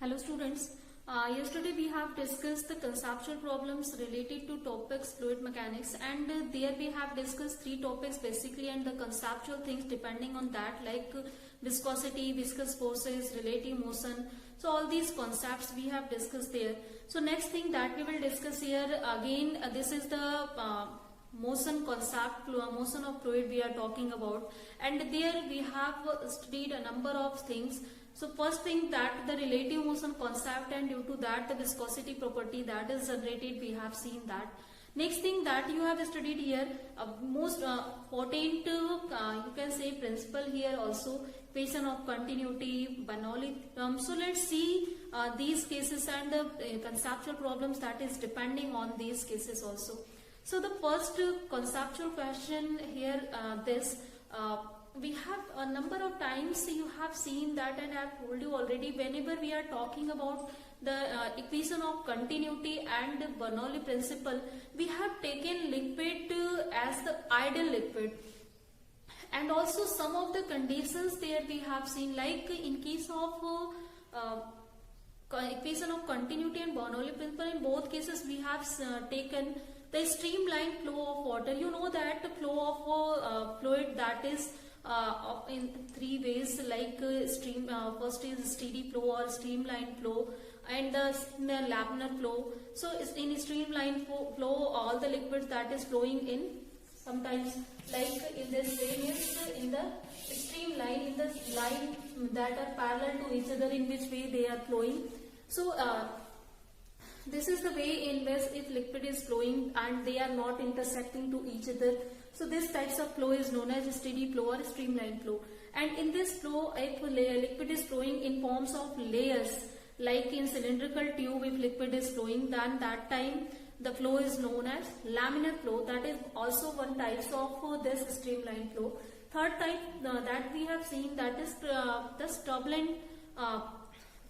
Hello students, yesterday we have discussed the conceptual problems related to topics fluid mechanics, and there we have discussed three topics basically, and the conceptual things depending on that, like viscosity, viscous forces, relative motion. So all these concepts we have discussed there. So next thing that we will discuss here again, this is the motion concept, motion of fluid we are talking about, and there we have studied a number of things. So first thing, that the relative motion concept, and due to that the viscosity property that is generated, we have seen that. Next thing that you have studied here, most potent you can say principle here also, equation of continuity, Bernoulli. So let's see these cases and the conceptual problems that is depending on these cases also. So the first conceptual question here, we have a number of times you have seen that, and I have told you already, whenever we are talking about the equation of continuity and Bernoulli principle, we have taken liquid as the ideal liquid, and also some of the conditions there we have seen, like in case of equation of continuity and Bernoulli principle, in both cases we have taken the streamline flow of water. You know that the flow of fluid, that is in three ways, like first is steady flow or streamline flow, and the laminar flow. So in streamline flow, all the liquids that is flowing in, sometimes like in this way, means in the streamline, in the line that are parallel to each other, in which way they are flowing. So this is the way in which if liquid is flowing and they are not intersecting to each other. So this types of flow is known as steady flow or streamline flow. And in this flow, if liquid is flowing in forms of layers, like in cylindrical tube, if liquid is flowing, then that time the flow is known as laminar flow. That is also one type of this streamline flow. Third type that we have seen, that is this turbulent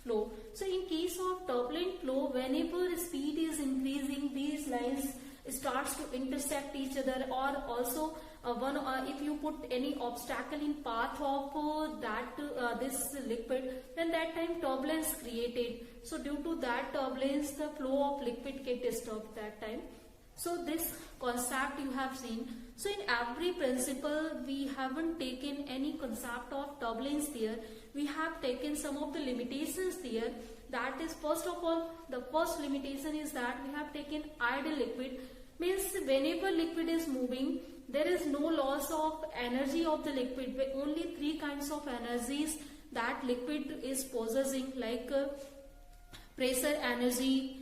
flow. So in case of turbulent flow, whenever speed is increasing, these lines starts to intersect each other, or also if you put any obstacle in path of this liquid, then that time turbulence created. So due to that turbulence, the flow of liquid get disturbed that time. So this concept you have seen. So in every principle, we haven't taken any concept of turbulence there. We have taken some of the limitations there. That is, first of all, the first limitation is that we have taken ideal liquid. Means whenever liquid is moving, there is no loss of energy of the liquid. Only three kinds of energies that liquid is possessing, like pressure energy,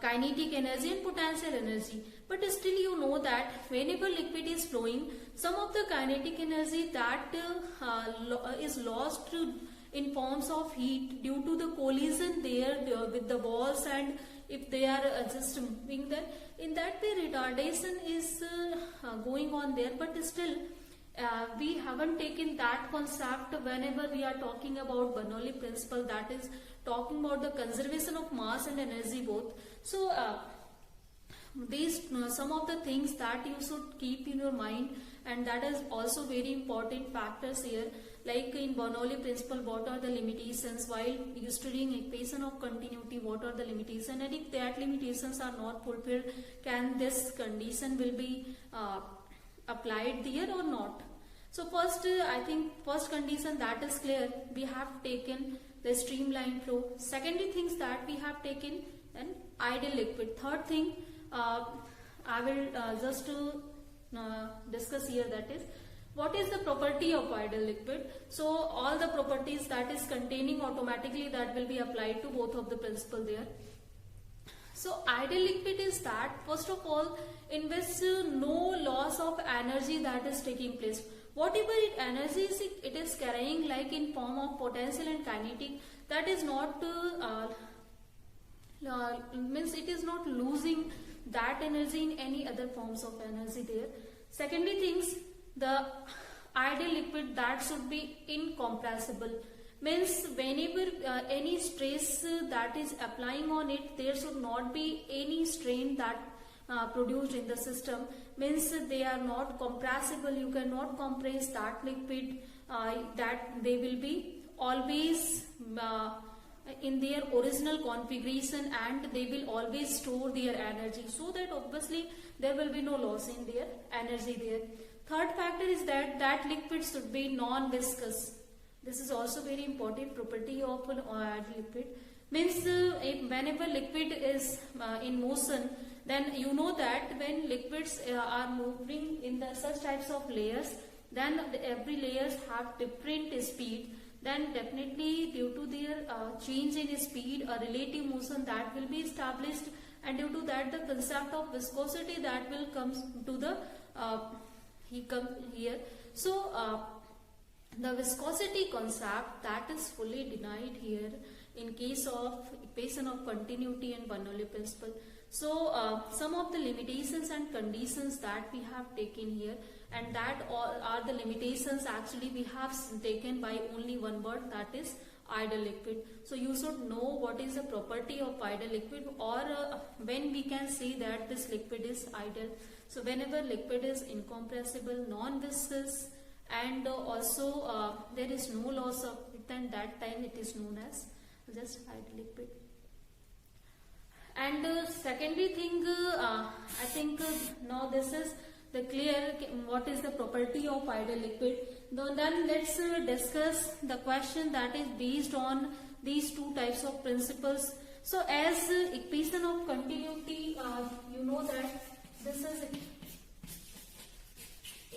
kinetic energy, and potential energy. But still you know that whenever liquid is flowing, some of the kinetic energy that is lost in forms of heat due to the collision there with the walls, and if they are just moving, then in that way retardation is going on there. But still we haven't taken that concept whenever we are talking about Bernoulli principle, that is talking about the conservation of mass and energy both. So these some of the things that you should keep in your mind, and that is also very important factors here. Like in Bernoulli principle, what are the limitations? While you studying equation of continuity, what are the limitations? And if that limitations are not fulfilled, can this condition will be applied there or not? So first, I think first condition that is clear. We have taken the streamline flow. Secondly, things that we have taken an ideal liquid. Third thing, I will just discuss here, that is, what is the property of ideal liquid? So all the properties that is containing automatically that will be applied to both of the principle there. So ideal liquid is that, first of all, in which no loss of energy that is taking place. Whatever energy it is carrying, like in form of potential and kinetic, that is not means it is not losing that energy in any other forms of energy there. Secondly, things, the ideal liquid that should be incompressible. Means whenever any stress that is applying on it, there should not be any strain that produced in the system. Means they are not compressible. You cannot compress that liquid, that they will be always in their original configuration, and they will always store their energy, so that obviously there will be no loss in their energy there. Third factor is that liquid should be non-viscous. This is also very important property of an liquid. Means whenever liquid is in motion, then you know that when liquids are moving in the such types of layers, then every layers have different speed. Then definitely due to their change in speed, a relative motion that will be established, and due to that the concept of viscosity that will come to the here. So the viscosity concept that is fully denied here in case of equation of continuity and Bernoulli principle. So some of the limitations and conditions that we have taken here, and that all are the limitations actually we have taken by only one word, that is ideal liquid. So you should know what is the property of ideal liquid, or when we can say that this liquid is ideal. So whenever liquid is incompressible, non-viscous, and also there is no loss of it, and that time it is known as just ideal liquid. And secondary thing, I think now this is the clear what is the property of ideal liquid. Then let's discuss the question that is based on these two types of principles. So as equation of continuity, you know that this is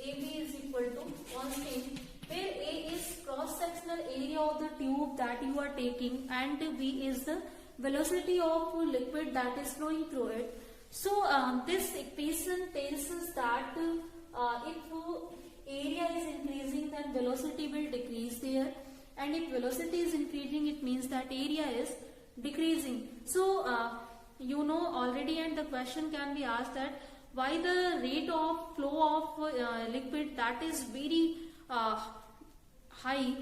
AB is equal to constant, where A is cross-sectional area of the tube that you are taking, and V is the velocity of liquid that is flowing through it. So this equation tells us that if area is increasing, then velocity will decrease there, and if velocity is increasing, it means that area is decreasing. So you know already, and the question can be asked that why the rate of flow of liquid that is very high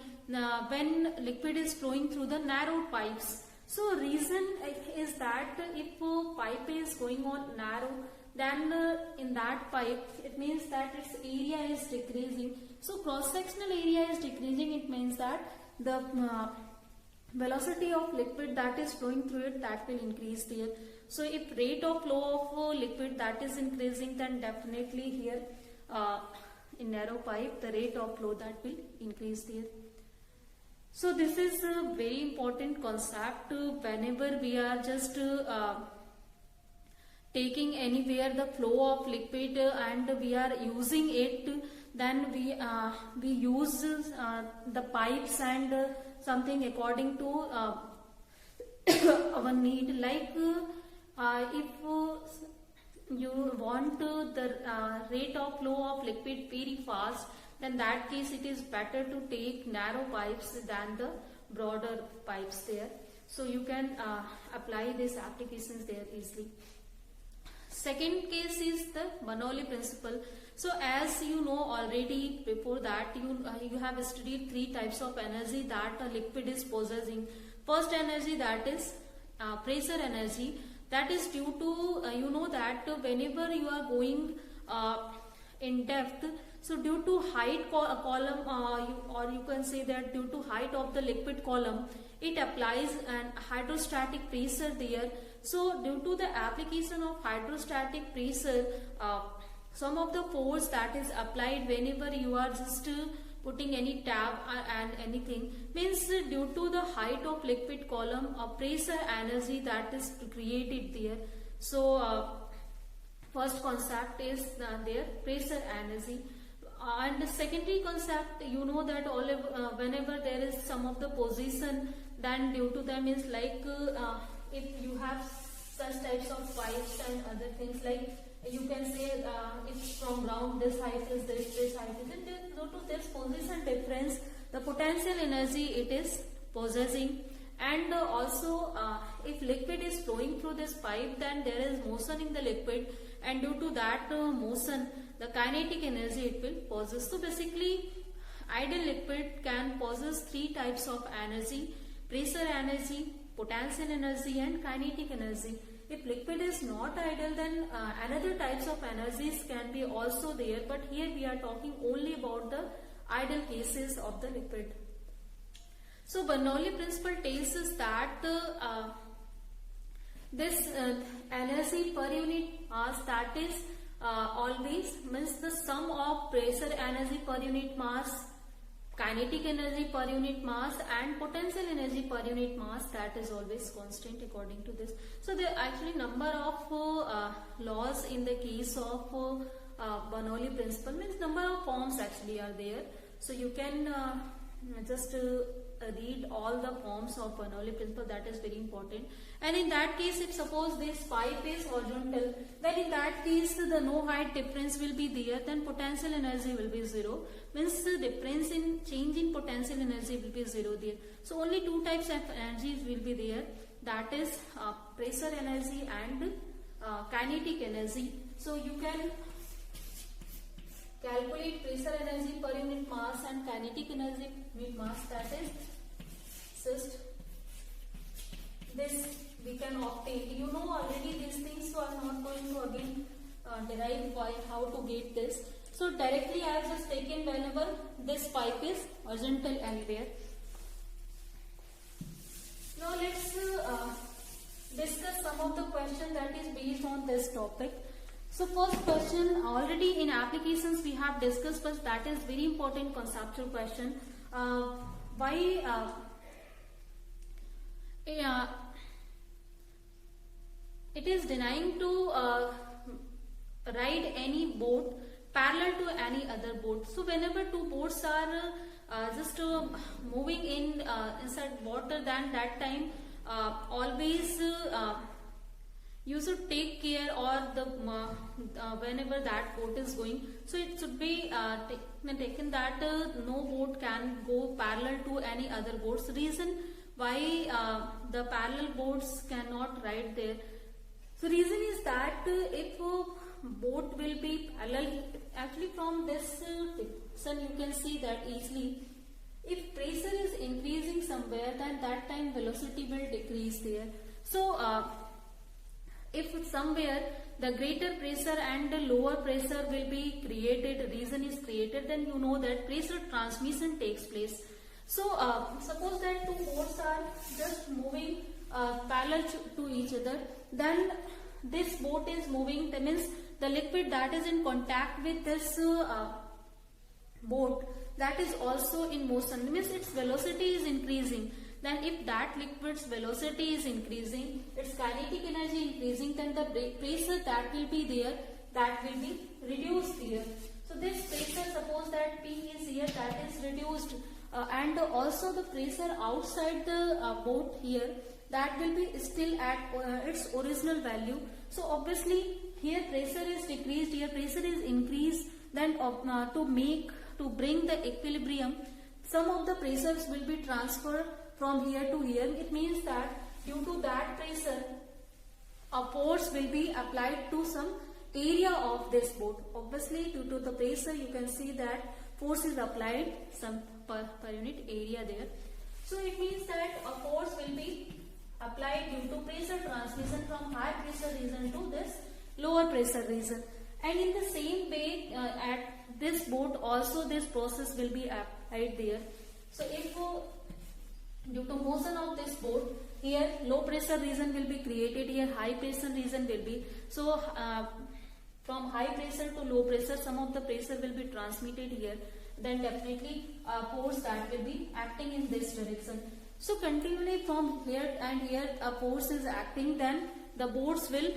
when liquid is flowing through the narrow pipes. So reason is that if pipe is going on narrow, then in that pipe it means that its area is decreasing. So cross-sectional area is decreasing, it means that the velocity of liquid that is flowing through it, that will increase there. So if rate of flow of liquid that is increasing, then definitely here in narrow pipe the rate of flow that will increase there. So this is a very important concept whenever we are just taking anywhere the flow of liquid and we are using it, then we use the pipes and something according to our need. Like if you want the rate of flow of liquid very fast, in that case it is better to take narrow pipes than the broader pipes there. So you can apply these applications there easily. Second case is the Bernoulli principle. So as you know already, before that you have studied three types of energy that a liquid is possessing. First energy, that is pressure energy, that is due to you know that whenever you are going in depth, so due to height column or you can say that due to height of the liquid column, it applies an hydrostatic pressure there. So due to the application of hydrostatic pressure, some of the force that is applied whenever you are just putting any tab and anything, means due to the height of liquid column, a pressure energy that is created there. So first concept is their pressure energy. And the secondary concept, you know that whenever there is some of the position, then due to them is like if you have such types of pipes and other things, like you can say if from ground this height is this height is it, due to this position difference, the potential energy it is possessing. And also if liquid is flowing through this pipe, then there is motion in the liquid, and due to that motion, the kinetic energy it will possess. So basically ideal liquid can possess three types of energy: pressure energy, potential energy, and kinetic energy. If liquid is not ideal, then another types of energies can be also there, but here we are talking only about the ideal cases of the liquid. So Bernoulli principle tells us that this energy per unit mass, that is always means the sum of pressure energy per unit mass, kinetic energy per unit mass and potential energy per unit mass, that is always constant according to this. So there are actually number of laws in the case of Bernoulli principle, means number of forms actually are there. So you can just read all the forms of Bernoulli principle, that is very important. And in that case, if suppose this pipe is horizontal, then in that case the no height difference will be there, then potential energy will be zero, means the difference in change in potential energy will be zero there. So only two types of energies will be there, that is pressure energy and kinetic energy. So you can calculate pressure energy per unit mass and kinetic energy unit mass, that is just this we can obtain. You know already these things, so I am not going to again derive by how to get this. So directly I have just taken whenever this pipe is horizontal anywhere. Now let's discuss some of the questions that is based on this topic. So first question, already in applications we have discussed, but that is very important conceptual question. Why it is denying to ride any boat parallel to any other boat. So whenever two boats are just moving in inside water, then that time always you should take care, or the whenever that boat is going, so it should be taken that no boat can go parallel to any other boats. Reason why the parallel boats cannot ride there. So reason is that if a boat will be parallel, actually from this section you can see that easily, if pressure is increasing somewhere, then that time velocity will decrease there. So if somewhere the greater pressure and the lower pressure will be created, reason is created, then you know that pressure transmission takes place. So suppose that two boats are just moving parallel to each other, then this boat is moving, that means the liquid that is in contact with this boat, that is also in motion, means its velocity is increasing. Then if that liquid's velocity is increasing, its kinetic energy increasing, then the pressure that will be there, that will be reduced here. So this pressure, suppose that P is here, that is reduced, and also the pressure outside the boat here, that will be still at its original value. So obviously here pressure is decreased, here pressure is increased, then to bring the equilibrium, some of the pressures will be transferred from here to here. It means that due to that pressure, a force will be applied to some area of this boat. Obviously due to the pressure you can see that force is applied some per unit area there. So it means that a force will be applied due to pressure transmission from high pressure region to this lower pressure region. And in the same way at this boat also this process will be applied there. So if due to motion of this boat, here low pressure region will be created, here high pressure region will be. So from high pressure to low pressure, some of the pressure will be transmitted here, then definitely a force that will be acting in this direction. So continually from here and here a force is acting, then the boats will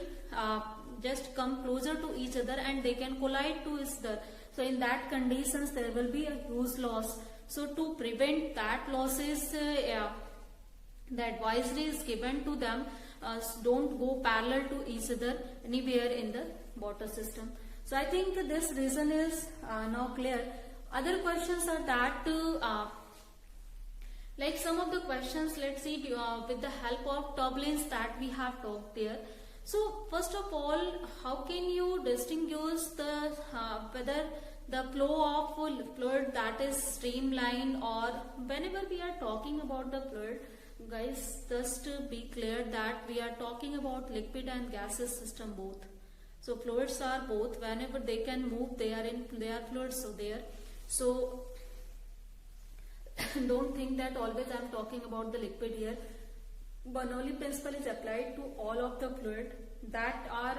just come closer to each other and they can collide to each other. So in that conditions there will be a huge loss. So to prevent that losses, the advisory is given to them, don't go parallel to each other anywhere in the water system. So I think this reason is now clear. Other questions are that like some of the questions, let's see with the help of turbulence that we have talked there. So first of all, how can you distinguish the whether the flow of fluid that is streamlined, or whenever we are talking about the fluid, guys, just to be clear that we are talking about liquid and gaseous system both. So fluids are both, whenever they can move they are fluids, so there. So Don't think that always I'm talking about the liquid here. Bernoulli principle is applied to all of the fluid that are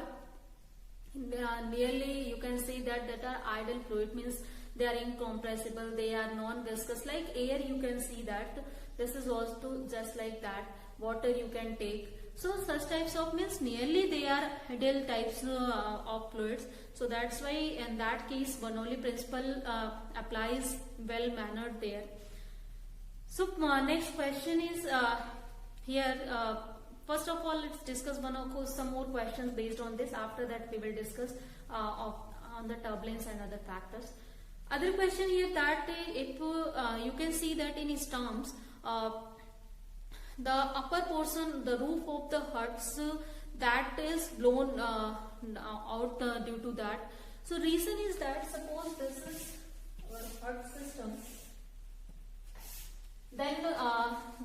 nearly, you can say that are ideal fluid, means they are incompressible, they are non-viscous. Like air, you can see that this is also just like that. Water you can take. So such types of means nearly they are ideal types of fluids. So that's why in that case Bernoulli principle applies well mannered there. So next question is here. First of all, let's discuss some more questions based on this. After that, we will discuss on the turbulence and other factors. Other question here that if you can see that in storms, the upper portion, the roof of the huts, that is blown out due to that. So reason is that suppose this is our hut system. Then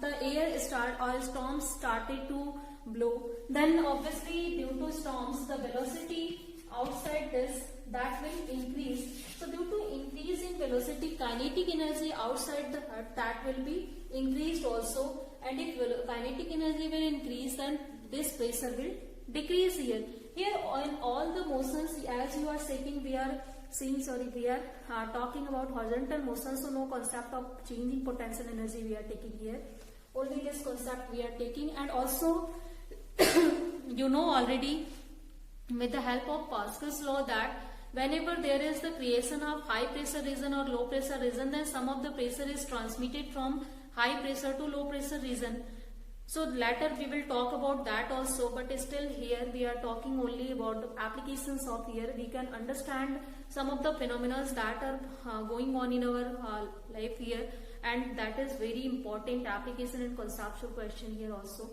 the air storms started to blow. Then obviously due to storms the velocity outside this that will increase. So due to increase in velocity, kinetic energy outside the hut that will be increased also. And if kinetic energy will increase, then this pressure will decrease here. Here in all the motions, as you are saying, we are talking about horizontal motion, so no concept of changing potential energy we are taking here. Only this concept we are taking. And also you know already with the help of Pascal's law that whenever there is the creation of high pressure region or low pressure region, then some of the pressure is transmitted from high pressure to low pressure region. So later we will talk about that also, but still here we are talking only about the applications of here. We can understand some of the phenomena that are going on in our life here, and that is very important application and conceptual question here also.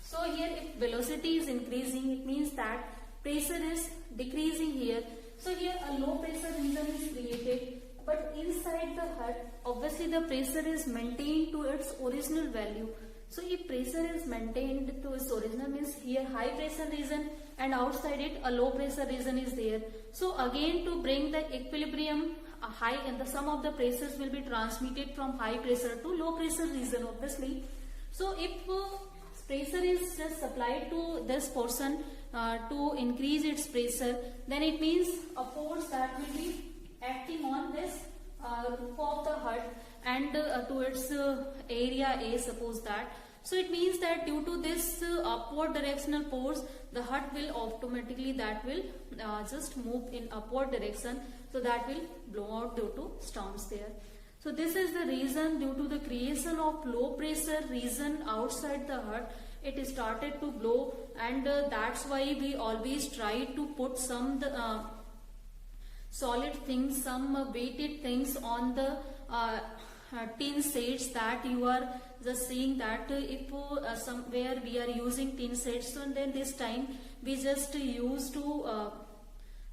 So here if velocity is increasing, it means that pressure is decreasing here. So here a low pressure region is created, but inside the hut obviously the pressure is maintained to its original value. So if pressure is maintained to its original, means here high pressure region and outside it a low pressure region is there. So again to bring the equilibrium high, and the sum of the pressures will be transmitted from high pressure to low pressure region obviously. So if pressure is just supplied to this portion to increase its pressure, then it means a force that will be acting on this roof of the hut and to its area A, suppose that. So it means that due to this upward directional force, the hut will automatically just move in upward direction. So that will blow out due to storms there. So this is the reason, due to the creation of low pressure region outside the hut, it started to blow, and that's why we always try to put some solid things, some weighted things on the tin sets that you are just seeing that if somewhere we are using tin sets, so then this time we just used to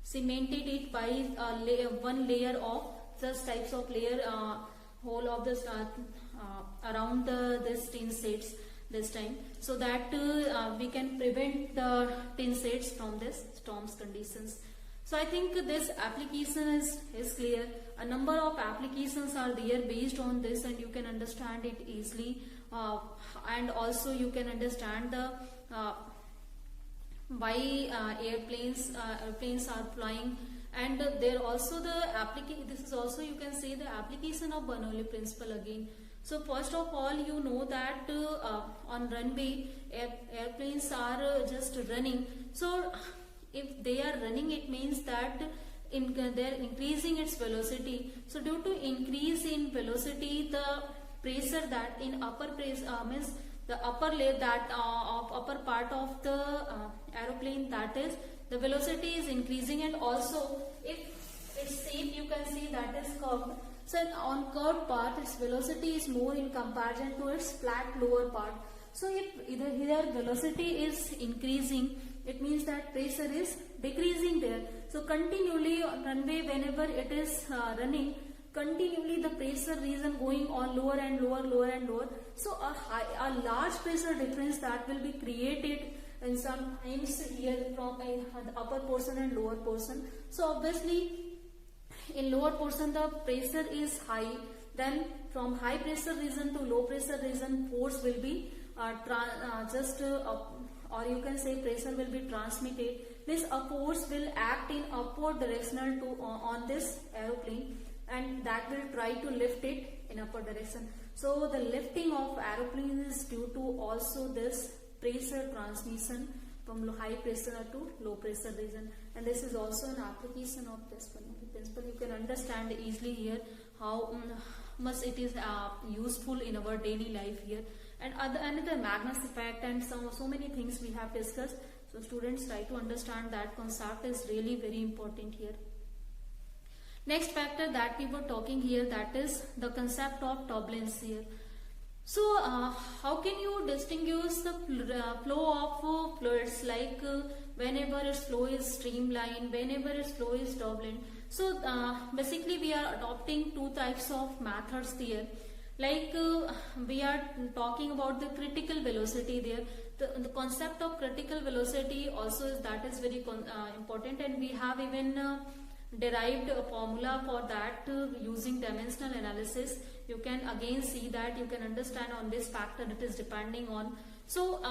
cemented it by one layer of just types of layer whole of this around this tin sets this time, so that we can prevent the tin sets from this storms conditions. So I think this application is clear. A number of applications are there based on this, and you can understand it easily, and also you can understand the why airplanes are flying, and there also the application. This is also, you can say, the application of Bernoulli principle again. So first of all, you know that on runway airplanes are just running. So if they are running, it means that they are increasing its velocity. So due to increase in velocity, the pressure that in upper pressure means the upper layer that of upper part of the aeroplane, that is the velocity is increasing, and also if its shape you can see that is curved. So on curved part, its velocity is more in comparison to its flat lower part. So if either here velocity is increasing, it means that pressure is decreasing there. So continually on runway, whenever it is running, continually the pressure region going on lower and lower, lower and lower. So a large pressure difference that will be created, and sometimes here from the upper portion and lower portion. So obviously in lower portion the pressure is high, then from high pressure region to low pressure region, force will be or you can say pressure will be transmitted. Means a force will act in upward directional to on this aeroplane, and that will try to lift it in upward direction. So the lifting of aeroplane is due to also this pressure transmission from high pressure to low pressure region, and this is also an application of this principle. You can understand easily here how much it is useful in our daily life here, and another Magnus effect, and so many things we have discussed. So students, try to understand that concept is really very important here. Next factor that we were talking here, that is the concept of turbulence here. So how can you distinguish the flow of fluids, like whenever its flow is streamlined, whenever its flow is turbulent? So basically we are adopting two types of methods there. Like we are talking about the critical velocity there. The concept of critical velocity also is very important, and we have even derived a formula for that using dimensional analysis. You can again see that, you can understand on this factor it is depending on. So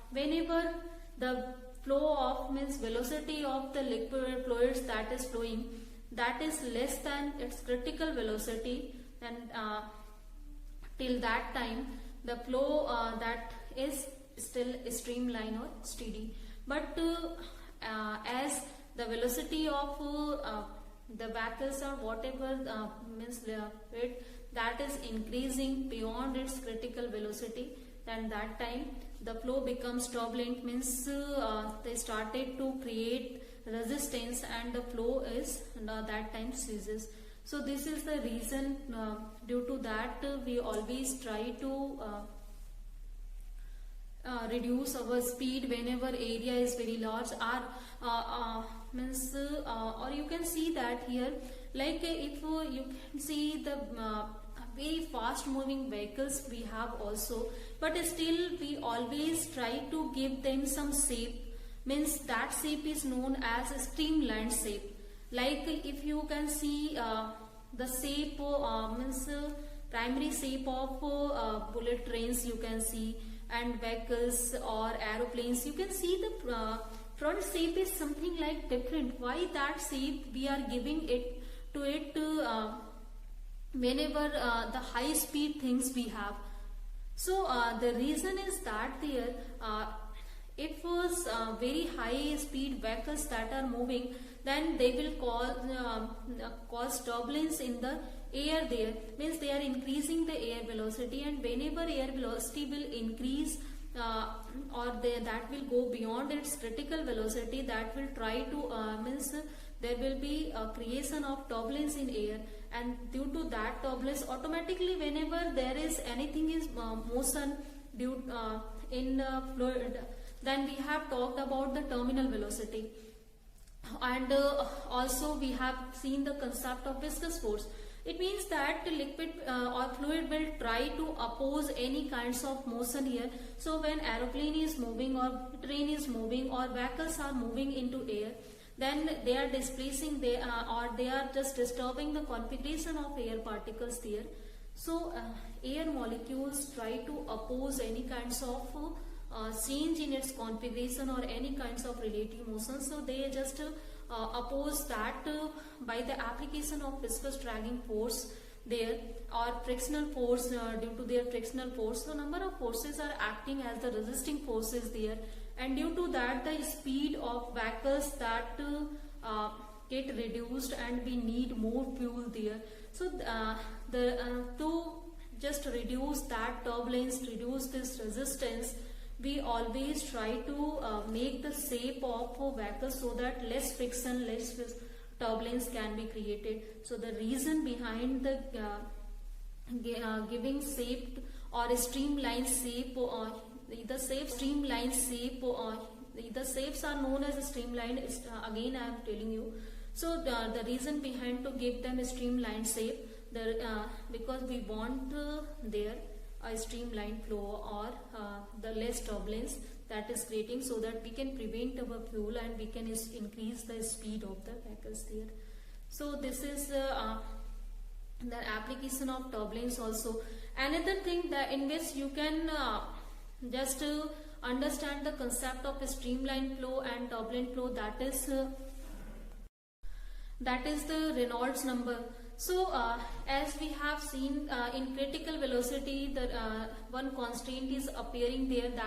whenever the flow of means velocity of the liquid fluids that is flowing, that is less than its critical velocity, and till that time the flow that is still streamline or steady. But as the velocity of the vehicles or whatever means it that is increasing beyond its critical velocity, then that time the flow becomes turbulent, means they started to create resistance and the flow is that time ceases. So this is the reason, due to that we always try to reduce our speed whenever area is very large, or you can see that here, like if you can see the very fast moving vehicles we have also, but still we always try to give them some shape, means that shape is known as a streamlined shape. Like if you can see the shape means primary shape of bullet trains you can see, and vehicles or aeroplanes, you can see the front shape is something like different. Why that shape we are giving it to it whenever the high speed things we have? So the reason is that there if was very high speed vehicles that are moving, then they will cause turbulence in the air there, means they are increasing the air velocity, and whenever air velocity will increase that will go beyond its critical velocity, that will try to means there will be a creation of turbulence in air, and due to that turbulence automatically whenever there is anything is motion due in fluid, then we have talked about the terminal velocity, and also we have seen the concept of viscous force. It means that liquid or fluid will try to oppose any kinds of motion here. So when aeroplane is moving or train is moving or vehicles are moving into air, then they are displacing or they are just disturbing the configuration of air particles there. So air molecules try to oppose any kinds of change in its configuration or any kinds of relative motion. So they just oppose that by the application of viscous dragging force there, or frictional force due to their frictional force. So number of forces are acting as the resisting forces there, and due to that the speed of vehicles that get reduced and we need more fuel there. So to just reduce that turbulence, reduce this resistance, we always try to make the shape of vehicles so that less friction, less turbulence can be created. So the reason behind the giving shape or streamlined shape, or the streamlined shape, or the shapes are known as streamlined, again I am telling you. So the reason behind to give them a streamlined shape, because we want there a streamlined flow or the less turbulence that is creating, so that we can prevent our fuel and we can increase the speed of the vehicles there. So this is the application of turbulence also. Another thing that in which you can just understand the concept of a streamline flow and turbulent flow, that is the Reynolds number. So as we have seen in critical velocity, the one constraint is appearing there, that